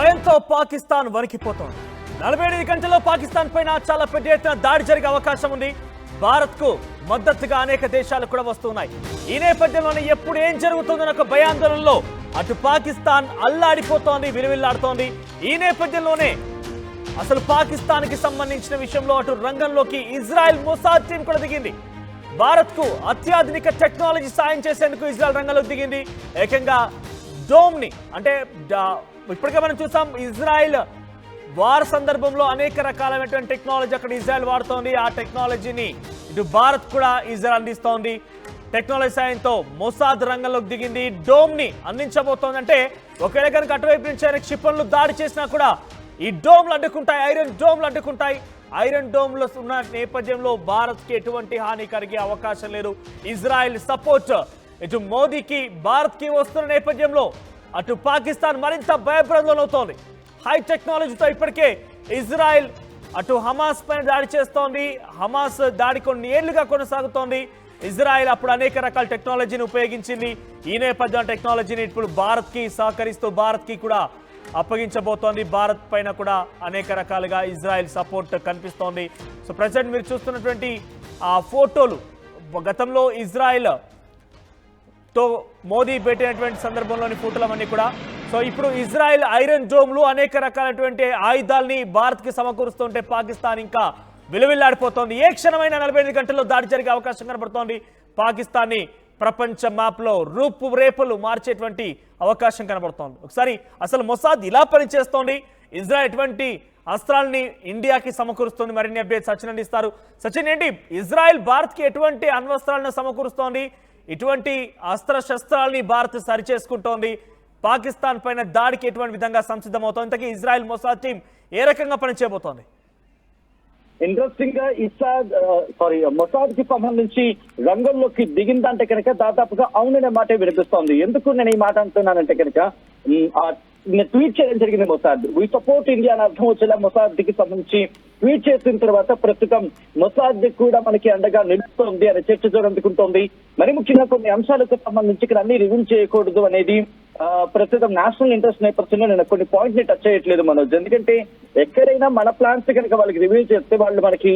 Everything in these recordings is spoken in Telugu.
భయంతో పాకిస్తాన్ వణికిపోతోంది. 48 గంటల్లో పాకిస్తాన్ పైన చాలా పెద్ద ఎత్తున దాడి జరిగే అవకాశం ఉంది. భారత్ కు మద్దతుగా అనేక దేశాలు కూడా వస్తున్నాయి. ఈ నేపథ్యంలోనే ఎప్పుడు ఏం జరుగుతుందన్న ఒక భయాందోళనలో అటు పాకిస్తాన్ అల్లాడిపోతోంది, విలువిల్లాడుతోంది. ఈ నేపథ్యంలోనే అసలు పాకిస్తాన్ కి సంబంధించిన విషయంలో అటు రంగంలోకి ఇజ్రాయెల్ మొసాద్ టీం కూడా దిగింది. భారత్ కు అత్యాధునిక టెక్నాలజీ సాయం చేసేందుకు ఇజ్రాయెల్ రంగంలోకి దిగింది. ఏకంగా డోమ్ ని అంటే ఇప్పటికే మనం చూసాం, ఇజ్రాయెల్ వార్ సందర్భంలో అనేక రకాలైనటువంటి టెక్నాలజీ అక్కడ ఇజ్రాయెల్ వాడుతోంది. ఆ టెక్నాలజీని ఇటు భారత్ కూడా ఇజ్రాయెల్ అందిస్తోంది. టెక్నాలజీ సాయంతో మొసాద్ రంగంలోకి దిగింది. డోమ్ ని అందించబోతోంది. అంటే ఒకవేళ కనుక అటువైపు నుంచి క్షిపణులు దాడి చేసినా కూడా ఈ డోమ్లు అడ్డుకుంటాయి, ఐరన్ డోమ్లు అడ్డుకుంటాయి. ఐరన్ డోమ్లు ఉన్న నేపథ్యంలో భారత్ కి ఎటువంటి హాని కలిగే అవకాశం లేదు. ఇజ్రాయెల్ సపోర్ట్ ఇటు మోదీకి భారత్ కి వస్తున్న నేపథ్యంలో అటు పాకిస్తాన్ మరింత భయభ్రాంతులవుతోంది. హై టెక్నాలజీతో ఇప్పటికే ఇజ్రాయెల్ అటు హమాస్ పైన దాడి చేస్తోంది. హమాస్ దాడి కొన్ని ఏళ్లుగా కొనసాగుతోంది. ఇజ్రాయెల్ అప్పుడు అనేక రకాల టెక్నాలజీని ఉపయోగించింది. ఈ నేపథ్యం టెక్నాలజీని ఇప్పుడు భారత్ కి సహకరిస్తూ భారత్ కి కూడా అప్పగించబోతోంది. భారత్ పైన కూడా అనేక రకాలుగా ఇజ్రాయెల్ సపోర్ట్ కనిపిస్తోంది. సో ప్రజెంట్ మీరు చూస్తున్నటువంటి ఆ ఫోటోలు గతంలో ఇజ్రాయెల్ తో మోదీ పెట్టినటువంటి సందర్భంలోని ఫోటోలన్నీ కూడా. సో ఇప్పుడు ఇజ్రాయెల్ ఐరన్ డోమ్లు అనేక రకాలైనటువంటి ఆయుధాలని భారత్ కి సమకూరుస్తుంటే పాకిస్తాన్ ఇంకా విలువిల్లాడిపోతోంది. ఏ క్షణమైన 48 గంటల్లో దాడి జరిగే అవకాశం కనబడుతోంది. పాకిస్తాన్ ని ప్రపంచ మ్యాప్ లో రూపురేఖలు మార్చేటువంటి అవకాశం కనబడుతోంది. ఒకసారి అసలు మొసాద్ ఇలా పనిచేస్తోంది, ఇజ్రాయెల్ ఎటువంటి అస్త్రాలని ఇండియాకి సమకూరుస్తోంది, మరిన్ని అప్డేట్స్ సచిన్ అందిస్తారు. సచిన్, ఏంటి ఇజ్రాయెల్ భారత్ కి ఎటువంటి అణ్వస్త్రాలను సమకూరుస్తోంది, ఇటువంటి అస్త్ర శస్త్రాలని భారత్ సరిచేసుకుంటోంది, పాకిస్తాన్ పైన దాడికి ఎటువంటి విధంగా సంసిద్ధమవుతోంది, ఇంతకీ ఇజ్రాయెల్ మొసాద్ టీం ఏ రకంగా పనిచేయబోతోంది? ఇంట్రెస్టింగ్ గా మొసాద్ కి సంబంధించి రంగంలోకి దిగిందంటే కనుక దాదాపుగా అవుననే మాటే వినిపిస్తోంది. ఎందుకు నేను ఈ మాట అంటున్నానంటే కనుక ట్వీట్ చేయడం జరిగింది. మొసాద్ వి సపోర్ట్ ఇండియా అని అర్థం వచ్చేలా మొసాద్ కి సంబంధించి ట్వీట్ చేసిన తర్వాత ప్రస్తుతం మొసాద్ కూడా మనకి అండగా నిలుస్తోంది అనే చర్చ జరుగుతుంటోంది. మరి ముఖ్యంగా కొన్ని అంశాలకు సంబంధించి ఇక్కడ అన్ని రివీల్ చేయకూడదు అనేది ప్రస్తుతం నేషనల్ ఇంట్రెస్ట్ నేపథ్యంలో నేను కొన్ని పాయింట్ ని టచ్ చేయట్లేదు మనోజ్. ఎందుకంటే ఎక్కడైనా మన ప్లాన్స్ కనుక వాళ్ళకి రివీల్ చేస్తే వాళ్ళు మనకి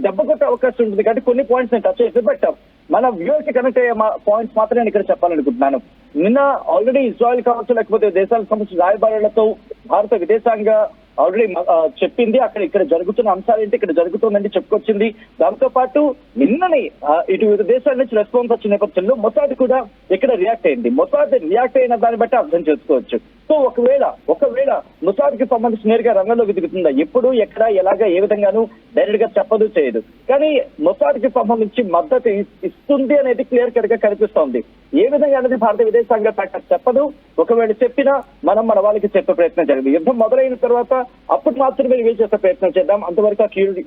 దెబ్బ కొట్టే అవకాశం ఉంటుంది. కాబట్టి కొన్ని పాయింట్స్ నేను టచ్ చేస్తే బట్ మన వ్యూవర్స్ కి కనెక్ట్ అయ్యే పాయింట్స్ మాత్రం నేను ఇక్కడ చెప్పాలనుకుంటున్నాను. నిన్న ఆల్రెడీ ఇజ్రాయెల్ కావచ్చు లేకపోతే దేశాలకు సంబంధించిన రాయబారులతో భారత విదేశాంగ ఆల్రెడీ చెప్పింది అక్కడ ఇక్కడ జరుగుతున్న అంశాలు ఏంటి, ఇక్కడ జరుగుతుందని చెప్పుకొచ్చింది. దాంతో పాటు నిన్ననే ఇటు వివిధ దేశాల నుంచి రెస్పాన్స్ వచ్చిన నేపథ్యంలో మొసాద్ కూడా ఇక్కడ రియాక్ట్ అయింది. మొసాద్ రియాక్ట్ అయిన దాన్ని బట్టి అర్థం చేసుకోవచ్చు. సో ఒకవేళ మొసాద్ కి సంబంధించి నేరుగా రంగంలోకి దిగుతుందా, ఎప్పుడు ఎక్కడ ఎలాగా ఏ విధంగానూ డైరెక్ట్ గా చెప్పదు చేయదు. కానీ మొసాద్ కి సంబంధించి మద్దతు ఇస్తుంది అనేది క్లియర్ కట్ గా కనిపిస్తోంది. ఏ విధంగా అనేది భారత విదేశాంగ శాఖ చెప్పదు. ఒకవేళ చెప్పినా మనం మన వాళ్ళకి చెప్పే ప్రయత్నం జరిగింది. యుద్ధం మొదలైన తర్వాత అప్పుడు మాత్రమే రివీల్ చేసే ప్రయత్నం చేద్దాం, అంతవరకు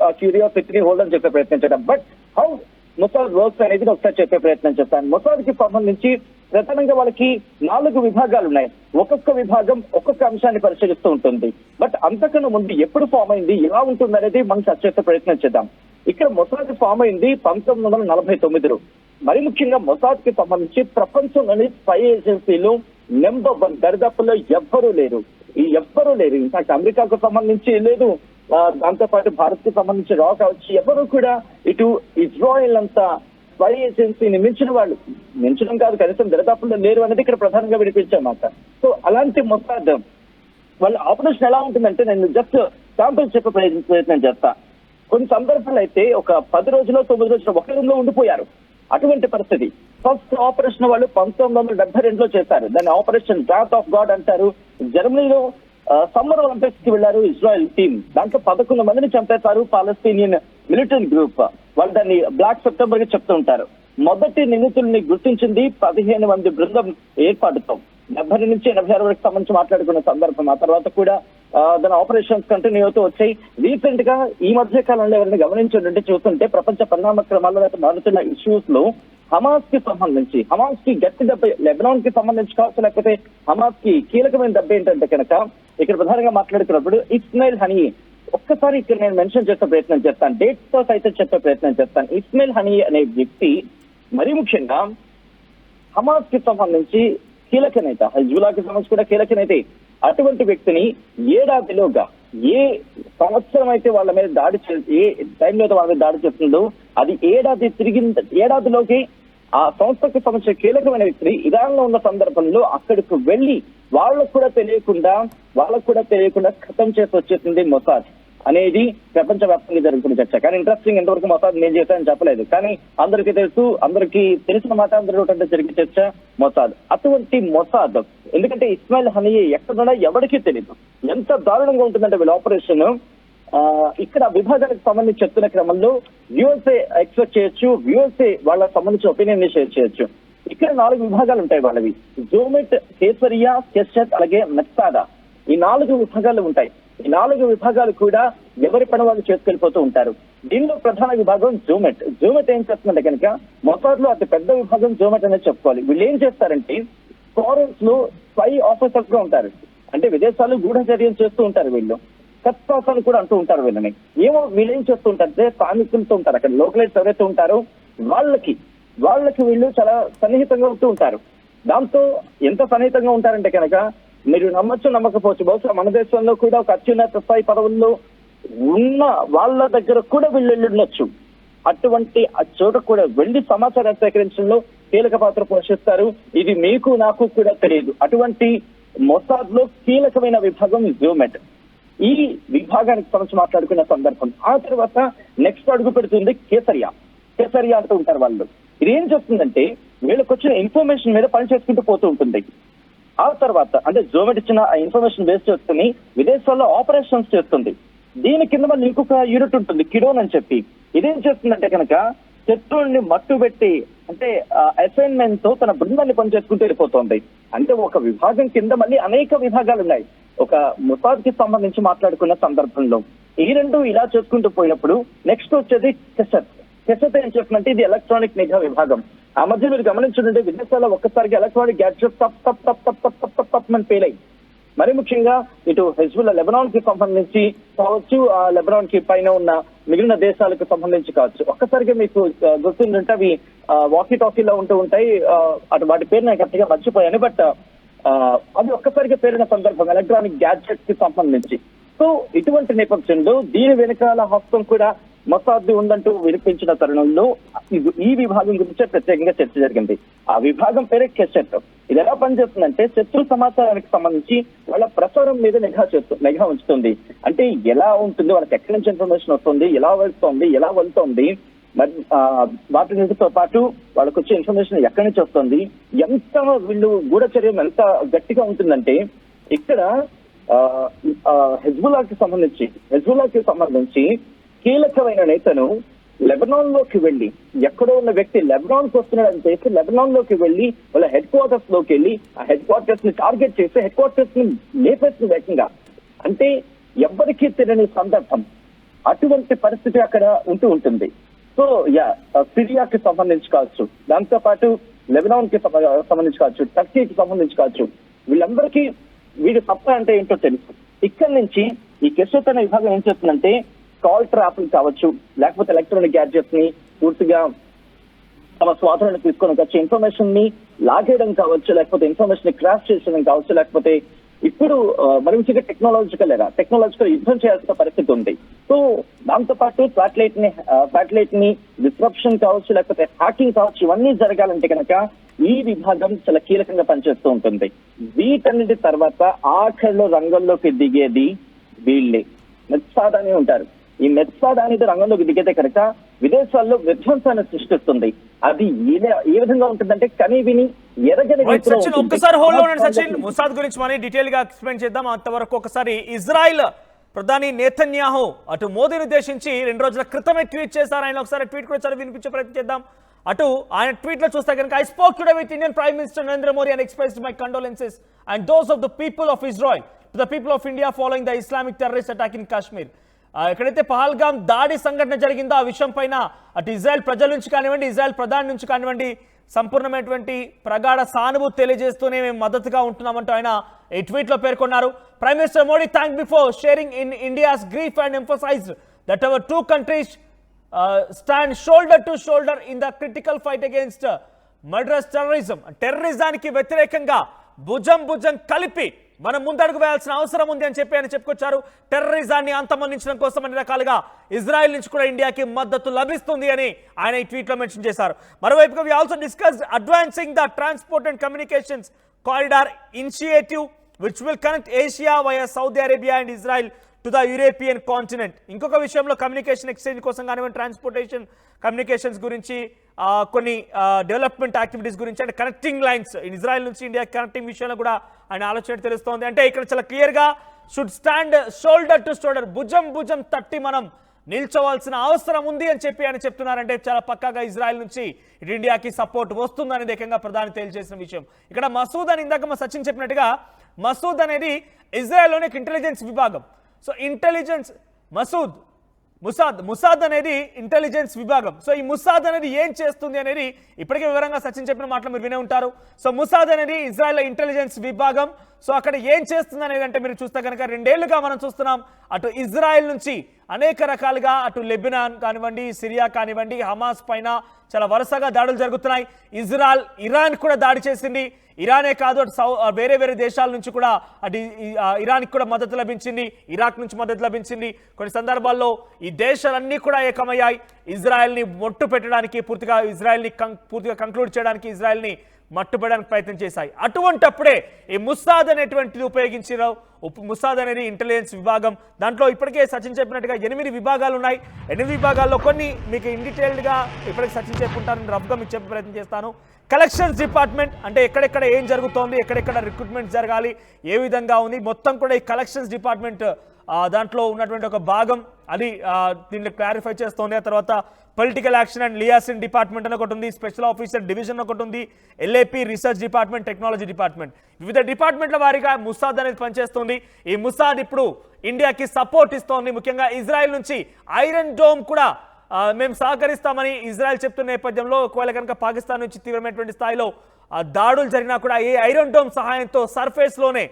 ఆ క్యూరియాసిటీని హోల్డ్ అని చెప్పే ప్రయత్నం చేద్దాం. బట్ హౌ మొసాద్ వర్క్స్ అనేది ఒకసారి చెప్పే ప్రయత్నం చేస్తాను. మొసాద్ కి సంబంధించి ప్రధానంగా వాళ్ళకి 4 విభాగాలు ఉన్నాయి. ఒక్కొక్క విభాగం ఒక్కొక్క అంశాన్ని పరిశీలిస్తూ ఉంటుంది. బట్ అంతకన్నా ముందు ఎప్పుడు ఫామ్ అయింది, ఎలా ఉంటుంది అనేది మనం టచ్ చేసే ప్రయత్నం చేద్దాం. ఇక్కడ మొసాద్ ఫామ్ అయింది 1949లో. మరి ముఖ్యంగా మొసాద్ కి సంబంధించి ప్రపంచంలోని స్పై ఏజెన్సీలు నెంబర్ 1 దరిదాపుల్లో ఎవ్వరూ లేరు. ఇన్ఫాక్ట్ అమెరికాకు సంబంధించి లేదు, దాంతో పాటు భారత్ కి సంబంధించి రా కావచ్చు, ఎవరు కూడా ఇటు ఇజ్రాయెల్ అంతా స్పై ఏజెన్సీని మించడం కాదు, కనీసం దరిదాపుల్లో లేరు అనేది ఇక్కడ ప్రధానంగా వినిపించామాట. సో అలాంటి మొసాద్ వాళ్ళ ఆపరేషన్ ఎలా ఉంటుందంటే నేను జస్ట్ శాంపుల్ చెప్పే ప్రయత్నం చేస్తా. కొన్ని సందర్భాలు అయితే ఒక 10 రోజులు 9 రోజులు ఒక రూమ్ లో ఉండిపోయారు. అటువంటి పరిస్థితి. ఫస్ట్ ఆపరేషన్ వాళ్ళు 1972లో చేశారు. దాన్ని ఆపరేషన్ రాత్ ఆఫ్ గాడ్ అంటారు. జర్మనీలో సమ్మర్ ఒలింపిక్స్ కి వెళ్లారు ఇజ్రాయెల్ టీం. దాంట్లో 11 మందిని చంపేశారు పాలస్తీనియన్ మిలిటెంట్ గ్రూప్. వాళ్ళు దాన్ని బ్లాక్ సెప్టెంబర్ గా చెప్తూ ఉంటారు. మొదటి నిందితుల్ని గుర్తించింది 15 మంది బృందం ఏర్పాటుతో 70 నుంచి 86 వరకు సంబంధించి మాట్లాడుకున్న సందర్భం. ఆ తర్వాత కూడా దాని ఆపరేషన్స్ కంటిన్యూ అవుతూ వచ్చాయి. రీసెంట్ గా ఈ మధ్య కాలంలో ఎవరిని గమనించుంటే చూస్తుంటే ప్రపంచ పరిణామ క్రమాల్లో మారుతున్న ఇష్యూస్ లో హమాస్ కి గట్టి దెబ్బ, లెబనాన్ కి సంబంధించి కావచ్చు లేకపోతే హమాస్ కి కీలకమైన దెబ్బ ఏంటంటే కనుక ఇక్కడ ప్రధానంగా మాట్లాడుతున్నప్పుడు ఇస్మాయిల్ హనీ ఒక్కసారి ఇక్కడ నేను మెన్షన్ చేసే ప్రయత్నం చేస్తాను, డేట్స్ తో అయితే చెప్పే ప్రయత్నం చేస్తాను. ఇస్మాయిల్ హనీ అనే వ్యక్తి మరీ ముఖ్యంగా హమాస్ కి సంబంధించి కీలక నేత, హిజ్బుల్లాకి సంబంధించి కూడా కీలక నేత. అటువంటి వ్యక్తిని ఏడాదిలోగా ఏ సంవత్సరం అయితే వాళ్ళ మీద దాడి ఏ టైంలో వాళ్ళ మీద దాడి చేస్తుందో అది ఏడాదిలోకి ఆ సంస్థకు సంబంధించిన కీలకమైన వ్యక్తిని ఇరాన్ లో ఉన్న సందర్భంలో అక్కడికి వెళ్లి వాళ్ళకు కూడా తెలియకుండా ఖతం చేసి వచ్చేసింది మొసాద్ అనేది ప్రపంచవ్యాప్తంగా జరుగుతున్న చర్చ. కానీ ఇంట్రెస్టింగ్ ఎంతవరకు మొసాద్ నేను చేశానని చెప్పలేదు. కానీ అందరికీ తెలిసిన మాట అందరూ జరిగే చర్చ మొసాద్. అటువంటి మొసాద్ ఎందుకంటే ఇస్మాయిల్ హనియే ఎక్కడున్నా ఎవరికీ తెలియదు. ఎంత దారుణంగా ఉంటుందంటే వీళ్ళ ఆపరేషన్. ఇక్కడ విభాగానికి సంబంధించి చెప్తున్న క్రమంలో యుఎస్ఏ ఎక్స్పెక్ట్ చేయొచ్చు, యుఎస్ఏ వాళ్ళకి సంబంధించిన ఒపీనియన్ ని షేర్ చేయొచ్చు. ఇక్కడ 4 విభాగాలు ఉంటాయి వాళ్ళవి. జోమెట్, కేసరియా, కెస్టెట్ అలాగే మెత్సాదా, ఈ 4 విభాగాలు ఉంటాయి. ఈ 4 విభాగాలు కూడా ఎవరి పని వాళ్ళు చేసుకెళ్ళిపోతూ ఉంటారు. దీనిలో ప్రధాన విభాగం జోమెట్. జోమెట్ ఏం చేస్తుందంటే కనుక మొసాద్ లో అతి పెద్ద విభాగం జోమెట్ అనేది చెప్పుకోవాలి. వీళ్ళు ఏం చేస్తారంటే ఫారెన్స్ లో స్పై ఆఫీసర్స్ గా ఉంటారు. అంటే విదేశాలు గూఢచర్యం చేస్తూ ఉంటారు. వీళ్ళు కత్తాస్ అని కూడా అంటూ ఉంటారు వీళ్ళని. వీళ్ళు ఏం చేస్తూ ఉంటారంటే స్థానికులతో ఉంటారు, అక్కడ లోకలైట్స్ ఎవరైతే ఉంటారో వాళ్ళకి వీళ్ళు చాలా సన్నిహితంగా ఉంటూ ఉంటారు. దాంతో ఎంత సన్నిహితంగా ఉంటారంటే కనుక మీరు నమ్మొచ్చు నమ్మకపోవచ్చు, బహుశా మన దేశంలో కూడా ఒక అత్యున్నత స్థాయి పదవుల్లో ఉన్న వాళ్ళ దగ్గర కూడా వీళ్ళు వెళ్ళొచ్చు. అటువంటి ఆ చోట కూడా వెళ్లి సమాచారం సేకరించడంలో కీలక పాత్ర పోషిస్తారు. ఇది మీకు నాకు కూడా తెలియదు. అటువంటి మొసాద్ లో కీలకమైన విభాగం జోమెట్. ఈ విభాగానికి సంబంధించి మాట్లాడుకున్న సందర్భం ఆ తర్వాత నెక్స్ట్ అడుగు పెడుతుంది కేసరియా అంటూ ఉంటారు వాళ్ళు. ఇది ఏం చేస్తుందంటే వీళ్ళకి వచ్చిన ఇన్ఫర్మేషన్ మీద పని చేసుకుంటూ పోతూ ఉంటుంది. ఆ తర్వాత అంటే జోమెట్ ఇచ్చిన ఆ ఇన్ఫర్మేషన్ బేస్ చేసుకుని విదేశాల్లో ఆపరేషన్స్ చేస్తుంది. దీని కింద మళ్ళీ ఇంకొక యూనిట్ ఉంటుంది, కిడోన్ అని చెప్పి. ఇదేం చేస్తుందంటే కనుక శత్రువుల్ని మట్టు పెట్టి అంటే అసైన్మెంట్ తో తన బృందాన్ని పనిచేసుకుంటూ వెళ్ళిపోతుంది. అంటే ఒక విభాగం కింద మళ్ళీ అనేక విభాగాలు ఉన్నాయి. ఒక మొసాద్ కి సంబంధించి మాట్లాడుకున్న సందర్భంలో ఈ 2 ఇలా చేసుకుంటూ పోయినప్పుడు నెక్స్ట్ వచ్చేది కెసెట్ ఏం చెప్తుందంటే ఇది ఎలక్ట్రానిక్ నిఘా విభాగం. ఆ మధ్య మీరు గమనించుంటే విదేశాల్లో ఒక్కసారిగా ఎలక్ట్రానిక్ గ్యాడ్జెట్ తప్ అని పేలై. మరి ముఖ్యంగా ఇటు హెజ్బుల్లా లెబనాన్ కి సంబంధించి కావచ్చు, ఆ లెబనాన్ కి పైన ఉన్న మిగిలిన దేశాలకు సంబంధించి కావచ్చు, ఒక్కసారిగా మీకు గుర్తుందంటే అవి వాకీ టాకీలో ఉంటూ ఉంటాయి. అటు వాటి పేరు నేను గట్టిగా మర్చిపోయాను. బట్ అది ఒక్కసారిగా పేరిన సందర్భం ఎలక్ట్రానిక్ గ్యాడ్జెట్స్ కి సంబంధించి. సో ఇటువంటి నేపథ్యంలో దీని వెనకాల హస్తం కూడా మొసాద్ ఉందంటూ వినిపించిన తరుణంలో ఈ విభాగం గురించే ప్రత్యేకంగా చర్చ జరిగింది. ఆ విభాగం పేరే కెసెట్. ఇది ఎలా పనిచేస్తుందంటే శత్రు సమాచారానికి సంబంధించి వాళ్ళ ప్రసారం మీద నిఘా ఉంచుతుంది. అంటే ఎలా ఉంటుంది, వాళ్ళకి ఎక్కడి నుంచి ఇన్ఫర్మేషన్ వస్తుంది, ఎలా వెళ్తోంది, మరి వాటితో పాటు వాళ్ళకు వచ్చే ఇన్ఫర్మేషన్ ఎక్కడి నుంచి వస్తుంది, ఎంత వీళ్ళు గూఢచర్యం ఎంత గట్టిగా ఉంటుందంటే ఇక్కడ హెజ్బుల్లాకి సంబంధించి కీలకమైన నేతను లెబనాన్ లోకి వెళ్లి, ఎక్కడో ఉన్న వ్యక్తి లెబనాన్ కు వస్తున్నాడని చేసి లెబనాన్ లోకి వెళ్లి వాళ్ళ హెడ్ క్వార్టర్స్ లోకి వెళ్ళి ఆ హెడ్ క్వార్టర్స్ ని టార్గెట్ చేసి హెడ్ క్వార్టర్స్ ని లేపేసిన వేగంగా. అంటే ఎవ్వరికీ తెలియని సందర్భం. అటువంటి పరిస్థితి అక్కడ ఉంటుంది. సో సిరియాకి సంబంధించి కావచ్చు, దాంతో పాటు లెబనాన్ కి సంబంధించి కావచ్చు, టర్కీకి సంబంధించి కావచ్చు, వీళ్ళందరికీ వీడి సత్తా అంటే ఏంటో తెలుసు. ఇక్కడి నుంచి ఈ కెసెట్ అనే విభాగం ఏం చేస్తుందంటే కాల్ ట్రాఫిక్ కావచ్చు, లేకపోతే ఎలక్ట్రానిక్ గ్యాడ్జెట్స్ ని పూర్తిగా తమ స్వాతంత్రాన్ని తీసుకొని వచ్చే ఇన్ఫర్మేషన్ ని లాగేయడం కావచ్చు, లేకపోతే ఇన్ఫర్మేషన్ ని క్రాష్ చేసడం కావచ్చు, లేకపోతే ఇప్పుడు మరించిగా టెక్నాలజికల్ యుద్ధం చేయాల్సిన పరిస్థితి ఉంది. సో దాంతో పాటు శాటిలైట్ ని డిస్రప్షన్ కావచ్చు, లేకపోతే హ్యాకింగ్ కావచ్చు, ఇవన్నీ జరగాలంటే కనుక ఈ విభాగం చాలా కీలకంగా పనిచేస్తూ ఉంటుంది. వీటన్నిటి తర్వాత ఆఖరిలో రంగంలోకి దిగేది వీళ్ళే, మెత్సాద్ అని ఉంటారు. ఈ మెత్సాద్ అనేది రంగంలోకి దిగితే కనుక విదేశాల్లో విధ్వంసాన్ని సృష్టిస్తుంది. అది ఏ విధంగా ఉంటుందంటే కనీవిని ఎరగని ఒక్కసారి హోల్డ్ ఉండండి సచిన్. మొసాద్ గురించి మనం డీటెయిల్ గా ఎక్స్ప్లెయిన్ చేద్దాం. అంతవరకు ఒకసారి ఇజ్రాయిల్ ప్రధాని నేతన్యాహు అటు మోదీని ఉద్దేశించి 2 రోజుల క్రితమే ట్వీట్ చేశారు. ఆయన ఒకసారి ట్వీట్ కూడా చాలా వినిపించే ప్రయత్నం చేద్దాం. అటు ఆయన ట్వీట్ లో చూస్తే కనుక I spoke today with Indian prime minister Narendra Modi and expressed my condolences and those of the people of Israel to the people of India following the Islamic terrorist attack in Kashmir. ఎక్కడైతే పహల్గామ్ దాడి సంఘటన జరిగిందో ఆ విషయం పైన అటు ఇజ్రాయెల్ ప్రజల నుంచి కానివ్వండి, ఇజ్రాయెల్ ప్రధాని నుంచి కానివ్వండి సంపూర్ణమైనటువంటి ప్రగాఢ సానుభూతి తెలియజేస్తూనే మేము మద్దతుగా ఉంటున్నామంటూ ఆయన ఈ ట్వీట్ లో పేర్కొన్నారు. Prime minister Modi thank before sharing in India's grief and emphasised that hour 2 countries stand shoulder to shoulder in the critical fight against murderous terrorism. టెర్రరిజానికి వ్యతిరేకంగా భుజం కలిపి మనం ముందడుగు వేయాల్సిన అవసరం ఉంది అని చెప్పి ఆయన చెప్పుకొచ్చారు. టెర్రరిజాన్ని అంతమొందించడం కోసం అన్ని రకాలుగా ఇజ్రాయెల్ నుంచి కూడా ఇండియాకి మద్దతు లభిస్తుంది అని ఆయన ఈ ట్వీట్లో మెన్షన్ చేశారు. మరోవైపుగా we also discussed advancing the transport and communications corridor initiative which will connect Asia via Saudi Arabia and Israel to the European continent. ఇంకొక విషయంలో కమ్యూనికేషన్ ఎక్స్చేంజ్ కోసం కానివ్వండి, ట్రాన్స్పోర్టేషన్ కమ్యూనికేషన్స్ గురించి కొన్ని డెవలప్మెంట్ యాక్టివిటీస్ గురించి అంటే కనెక్టింగ్ లైన్స్ ఇజ్రాయెల్ నుంచి ఇండియా కనెక్టింగ్ విషయంలో కూడా ఆయన ఆలోచన తెలుస్తోంది. అంటే ఇక్కడ చాలా క్లియర్గా should stand shoulder to shoulder, భుజం తట్టి మనం నిల్చోవాల్సిన అవసరం ఉంది అని చెప్పి ఆయన చెప్తున్నారంటే చాలా పక్కాగా ఇజ్రాయెల్ నుంచి ఇటు ఇండియాకి సపోర్ట్ వస్తుందనేది ఏకంగా ప్రధాని తేల్చేసిన విషయం. ఇక్కడ మసూద్ అని ఇందాక మా సచిన్ చెప్పినట్టుగా మసూద్ అనేది ఇజ్రాయెల్లోని ఇంటెలిజెన్స్ విభాగం. సో ఇంటెలిజెన్స్ ముసాద్ అనేది ఇంటెలిజెన్స్ విభాగం. సో ఈ ముసాద్ అనేది ఏం చేస్తుంది అనేది ఇప్పటికే వివరంగా సచిన్ చెప్పిన మాటలు మీరు వినే ఉంటారు. సో ముసాద్ అనేది ఇజ్రాయెల్ ఇంటెలిజెన్స్ విభాగం. సో అక్కడ ఏం చేస్తుంది అనేది అంటే మీరు చూస్తే కనుక 2 ఏళ్లుగా మనం చూస్తున్నాం అటు ఇజ్రాయెల్ నుంచి అనేక రకాలుగా అటు లెబనాన్ కానివ్వండి, సిరియా కానివ్వండి, హమాస్ పైన చాలా వరుసగా దాడులు జరుగుతున్నాయి. ఇరాన్ కూడా దాడి చేసింది. ఇరానే కాదు అటు వేరే దేశాల నుంచి కూడా అటు ఇరాన్కి కూడా మద్దతు లభించింది, ఇరాక్ నుంచి మద్దతు లభించింది. కొన్ని సందర్భాల్లో ఈ దేశాలన్నీ కూడా ఏకమయ్యాయి ఇజ్రాయెల్ని మొట్టు పెట్టడానికి, ఇజ్రాయెల్ని పూర్తిగా కంక్లూడ్ చేయడానికి, ఇజ్రాయెల్ని మట్టుబడడానికి ప్రయత్నం చేశాయి. అటువంటప్పుడే ఈ ముసాద్ అనేటువంటిది ఉపయోగించారు. ముసాద్ అనేది ఇంటెలిజెన్స్ విభాగం. దాంట్లో ఇప్పటికే సచిన్ చెప్పినట్టుగా 8 విభాగాలు ఉన్నాయి. 8 విభాగాల్లో కొన్ని మీకు ఇన్ డీటెయిల్డ్గా ఇప్పటికే సచిన్ చెప్పుకుంటాను, రఫ్గా మీకు చెప్పే ప్రయత్నం చేస్తాను. కలెక్షన్స్ డిపార్ట్మెంట్ అంటే ఎక్కడెక్కడ ఏం జరుగుతోంది, ఎక్కడెక్కడ రిక్రూట్మెంట్ జరగాలి, ఏ విధంగా ఉంది మొత్తం కూడా ఈ కలెక్షన్స్ డిపార్ట్మెంట్ దాంట్లో ఉన్నటువంటి ఒక భాగం అది దీన్ని క్లారిఫై చేస్తోంది. ఆ తర్వాత పొలిటికల్ యాక్షన్ అండ్ లియాసిన్ డిపార్ట్మెంట్ అని ఒకటి ఉంది, స్పెషల్ ఆఫీసర్ డివిజన్ ఒకటి ఉంది, ఎల్ఏపి రీసెర్చ్ డిపార్ట్మెంట్, టెక్నాలజీ డిపార్ట్మెంట్, వివిధ డిపార్ట్మెంట్ల వారీగా ముసాద్ అనేది పనిచేస్తుంది. ఈ ముసాద్ ఇప్పుడు ఇండియాకి సపోర్ట్ ఇస్తోంది. ముఖ్యంగా ఇజ్రాయెల్ నుంచి ఐరన్ డోమ్ కూడా మేము సహకరిస్తామని ఇజ్రాయెల్ చెప్తున్న నేపథ్యంలో ఒకవేళ కనుక పాకిస్తాన్ నుంచి తీవ్రమైనటువంటి స్థాయిలో దాడులు జరిగినా కూడా ఈ ఐరన్ డోమ్ సహాయంతో సర్ఫేస్లోనే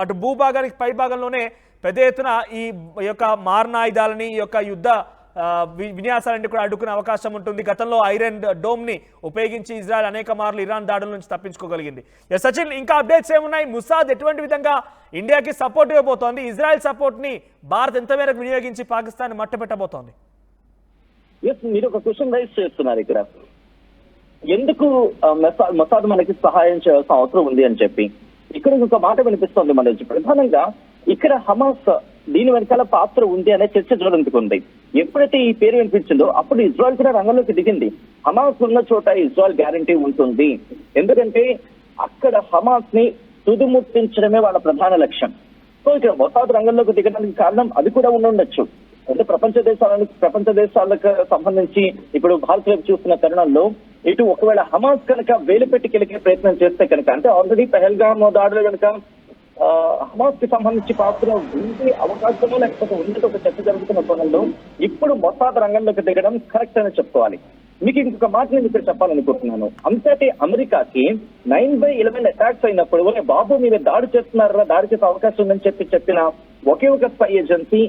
అటు భూభాగానికి పై భాగంలోనే పెద్ద ఎత్తున ఈ యొక్క మారణాయుధాలని, ఈ యొక్క యుద్ధ విన్యాసాలన్నీ కూడా అడ్డుకునే అవకాశం ఉంటుంది. గతంలో ఐరన్ డోమ్ని ఉపయోగించి ఇజ్రాయెల్ అనేక మార్లు ఇరాన్ దాడుల నుంచి తప్పించుకోగలిగింది. సచిన్, ఇంకా అప్డేట్స్ ఏమున్నాయి? ముసాద్ ఎటువంటి విధంగా ఇండియాకి సపోర్ట్ ఇవ్వబోతోంది? ఇజ్రాయెల్ సపోర్ట్ని భారత్ ఎంత మేరకు వినియోగించి పాకిస్తాన్ మట్టపెట్టబోతోంది? మీరు ఒక క్వశ్చన్ రైజ్ చేస్తున్నారు ఇక్కడ, ఎందుకు మొసాద్ మనకి సహాయం చేయాల్సిన అవసరం ఉంది అని చెప్పి. ఇక్కడ ఒక మాట వినిపిస్తోంది మన నుంచి. ప్రధానంగా ఇక్కడ హమాస్ దీని వెనకాల పాత్ర ఉంది అనే చర్చ జోరందుకుంది. ఎప్పుడైతే ఈ పేరు వినిపించిందో అప్పుడు ఇజ్రాయెల్ కూడా రంగంలోకి దిగింది. హమాస్ ఉన్న చోట ఇజ్రాయెల్ గ్యారంటీ ఉంటుంది, ఎందుకంటే అక్కడ హమాస్ ని తుదిముట్టించడమే వాళ్ళ ప్రధాన లక్ష్యం. సో ఇక్కడ మొసాద్ రంగంలోకి దిగడానికి కారణం అది కూడా ఉండొచ్చు. అంటే ప్రపంచ దేశాలకు సంబంధించి ఇప్పుడు భారత్ వైపు చూస్తున్న తరుణంలో ఇటు ఒకవేళ హమాస్ కనుక వేలు పెట్టి కెలికే ప్రయత్నం చేస్తే కనుక, అంటే ఆల్రెడీ పెహల్గామ్ దాడులు కనుక హమాస్ కి సంబంధించి పాత్ర ఉండే అవకాశమో లేకపోతే ఉన్నట్టు ఒక చర్చ జరుగుతున్న తరుణంలో ఇప్పుడు మొసాద్ రంగంలోకి దిగడం కరెక్ట్ అని చెప్పుకోవాలి. మీకు ఇంకొక మాట నేను ఇక్కడ చెప్పాలనుకుంటున్నాను. అంతటి అమెరికాకి 9/11 అటాక్స్ అయినప్పుడు బాబు మీద దాడి చేస్తున్నారా, దాడి చేసే అవకాశం ఉందని చెప్పిన ఒకే ఒక స్పై ఏజెన్సీ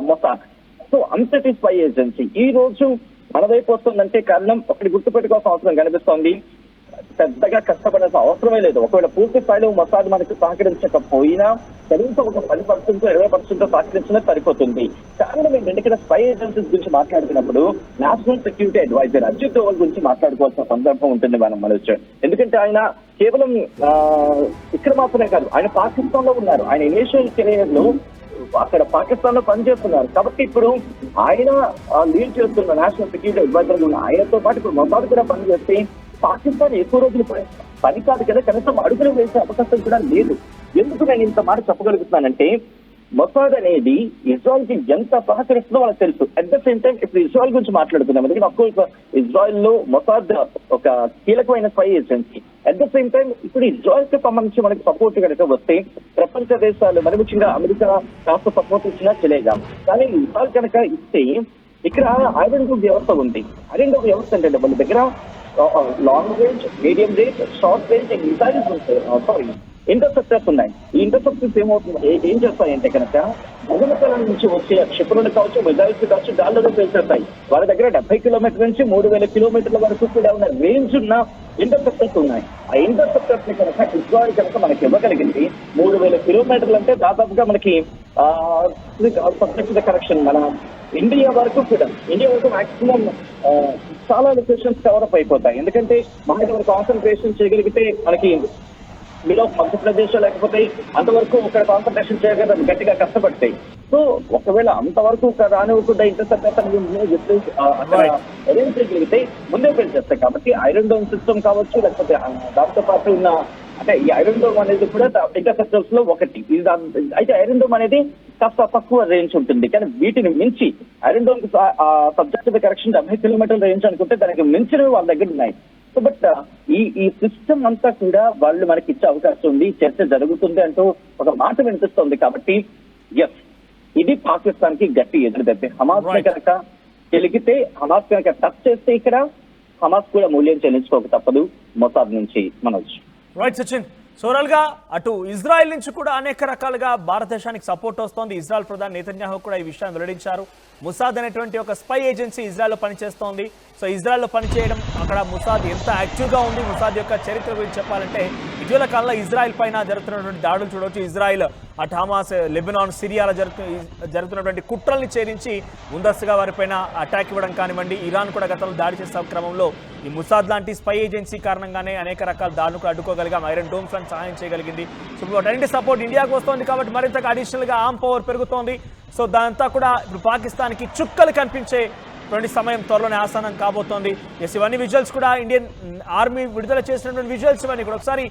మొసాద్. సో అంతటి స్పై ఏజెన్సీ ఈ రోజు మన వైపు వస్తుందంటే కారణం ఒకటి గుర్తుపెట్టుకోవాల్సిన అవసరం కనిపిస్తోంది. పెద్దగా కష్టపడాల్సిన అవసరమే లేదు. ఒకవేళ పూర్తి స్థాయిలో మొసాద్ మనకి సహకరించకపోయినా కనీసం ఒక 10%, 20% సహకరించినా సరిపోతుంది. కారణం ఏంటంటే ఇక్కడ స్పై ఏజెన్సీస్ గురించి మాట్లాడుతున్నప్పుడు national security advisor Ajit Doval గురించి మాట్లాడుకోవాల్సిన సందర్భం ఉంటుంది మనం వచ్చాడు. ఎందుకంటే ఆయన కేవలం ఇక్కడ మాత్రమే కాదు, ఆయన పాకిస్తాన్ లో ఉన్నారు. ఆయన ఇనిషియల్ కెరియర్ లో అక్కడ పాకిస్తాన్ లో పనిచేస్తున్నారు. కాబట్టి ఇప్పుడు ఆయన లీడ్ చేస్తున్న నేషనల్ సెక్యూరిటీ అడ్వైజర్ ఉన్న ఆయనతో పాటు ఇప్పుడు మొసాద్ కూడా పనిచేస్తే పాకిస్తాన్ ఎక్కువ రోజులు పని కాదు కదా, కనీసం అడుగులు వేసే అవకాశం కూడా లేదు. ఎందుకు నేను ఇంత మాట చెప్పగలుగుతున్నానంటే మొసాద్ అనేది ఇజ్రాయెల్ కి ఎంత సహకరిస్తుందో వాళ్ళకి తెలుసు. అట్ ద సేమ్ టైం ఇప్పుడు ఇజ్రాయెల్ గురించి మాట్లాడుతున్నాం, ఎందుకంటే అఫ్కోర్స్ ఇజ్రాయెల్ లో మొసాద్ ఒక కీలకమైన spy agency. At the same time ఇప్పుడు ఇజ్రాయెల్ కి సంబంధించి మనకి సపోర్ట్ కనుక వస్తే ప్రపంచ దేశాలు మరి ముఖ్యంగా అమెరికా కాస్త సపోర్ట్ ఇచ్చినా తెలియదాం. కానీ ఇజ్రాయెల్ కనుక ఇస్తే ఇక్కడ ఐరన్ డోమ్ వ్యవస్థ ఉంది. ఐరన్ డోమ్ వ్యవస్థ అంటే వాళ్ళ దగ్గర long range, medium range, short range missiles ఉంటాయి, ఇంటర్సెప్టర్స్ ఉన్నాయి. ఈ ఇంటర్సెప్టర్స్ ఏం చేస్తాయంటే కనుక గగనతలం నుంచి వచ్చే క్షిపణులు కావచ్చు, మిజైల్స్ కావచ్చు, గాల్లోనే పేల్చేస్తాయి. వాళ్ళ దగ్గర 70 కిలోమీటర్ల నుంచి 3000 కిలోమీటర్ల వరకు కూడా ఉన్న రేంజ్ ఉన్న ఇంటర్సెప్టర్స్ ఉన్నాయి. ఆ ఇంటర్సెప్టర్స్ ని కనుక ఇజ్రాయెల్ కనుక మనకి ఇవ్వగలిగింది 3000 కిలోమీటర్లు అంటే దాదాపుగా మనకి సబ్జెక్ట్ కరెక్షన్ మన ఇండియా వరకు మాక్సిమం చాలా లొకేషన్స్ కవర్ అప్ అయిపోతాయి. ఎందుకంటే మనకి కాన్సన్ట్రేషన్ చేయగలిగితే మనకి మీలో మధ్యప్రదేశ్ లేకపోతే అంతవరకు ఒక కాన్సన్ట్రేషన్ చేయగలిగితే గట్టిగా కష్టపడతాయి. సో ఒకవేళ అంతవరకు రానివ్వకుండా ఇంటర్సెప్టర్ అక్కడ అరేంజ్ చేయగలిగితే ముందే పెంచేస్తాయి. కాబట్టి ఐరన్ డోమ్ సిస్టమ్ కావచ్చు, లేకపోతే దాంతో పాటు ఉన్న అంటే ఈ ఐరన్ డోమ్ అనేది కూడా ఇంటర్సెప్టర్స్ లో ఒకటి. అయితే ఐరన్ డోమ్ అనేది కాస్త తక్కువ రేంజ్ ఉంటుంది, కానీ వీటిని మించి ఐరన్ డోమ్ సబ్జెక్ట్ కరెక్షన్ 70 కిలోమీటర్ల రేంజ్ అనుకుంటే దానికి మించినవి వాళ్ళ దగ్గర ఉన్నాయి. సో బట్ ఈ సిస్టమ్ అంతా కూడా వాళ్ళు మనకి ఇచ్చే అవకాశం ఉంది, చర్చ జరుగుతుంది అంటూ ఒక మాట వినిపిస్తుంది. కాబట్టి ఎస్, ఇది పాకిస్తాన్ కి గట్టి ఎదురుదెబ్బే. హమాస్ కనుక గెలిగితే, హమాస్ కనుక టచ్ చేస్తే ఇక్కడ హమాస్ కూడా మూల్యం చెల్లించుకోక తప్పదు మొసాద్ నుంచి. మనోజ్ రైట్ సచిన్, సోరల్ గా అటు ఇజ్రాయెల్ నుంచి కూడా అనేక రకాలుగా భారతదేశానికి సపోర్ట్ వస్తోంది. ఇజ్రాయెల్ ప్రధాని నెతన్యాహు కూడా ఈ విషయాన్ని వెల్లడించారు. ముసాద్ అనేటువంటి ఒక స్పై ఏజెన్సీ ఇజ్రాయెల్లో పనిచేస్తోంది. సో ఇజ్రాయెల్లో పనిచేయడం, అక్కడ ముసాద్ ఎంత యాక్టివ్గా ఉంది, ముసాద్ యొక్క చరిత్ర గురించి చెప్పాలంటే ఇటీవల కాలంలో ఇజ్రాయెల్ పైన జరుగుతున్నటువంటి దాడులు చూడవచ్చు. ఇజ్రాయెల్ అటు హమాస్, లెబనాన్, సిరియాలో జరుగుతున్నటువంటి కుట్రల్ని ఛేదించి ముందస్తుగా వారిపైన అటాక్ ఇవ్వడం కానివ్వండి, ఇరాన్ కూడా గతంలో దాడి చేసే క్రమంలో ఈ ముసాద్ లాంటి స్పై ఏజెన్సీ కారణంగానే అనేక రకాల దాడులు కూడా అడ్డుకోగలిగాం. ఐరన్ డోమ్ ఫ్రంట్ సహాయం చేయగలిగింది. సో వాటన్నింటి సపోర్ట్ ఇండియాకు వస్తోంది కాబట్టి మరింతగా అడిషనల్గా ఆర్మ్ పవర్ పెరుగుతోంది. సో దాంతా కూడా ఇప్పుడు పాకిస్తాన్కి చుక్కలు కనిపించే సమయం త్వరలోనే ఆసనం కాబోతోంది. ఇవన్నీ విజువల్స్ కూడా ఇండియన్ ఆర్మీ విడుదల చేసినటువంటి విజువల్స్ ఇవన్నీ కూడా ఒకసారి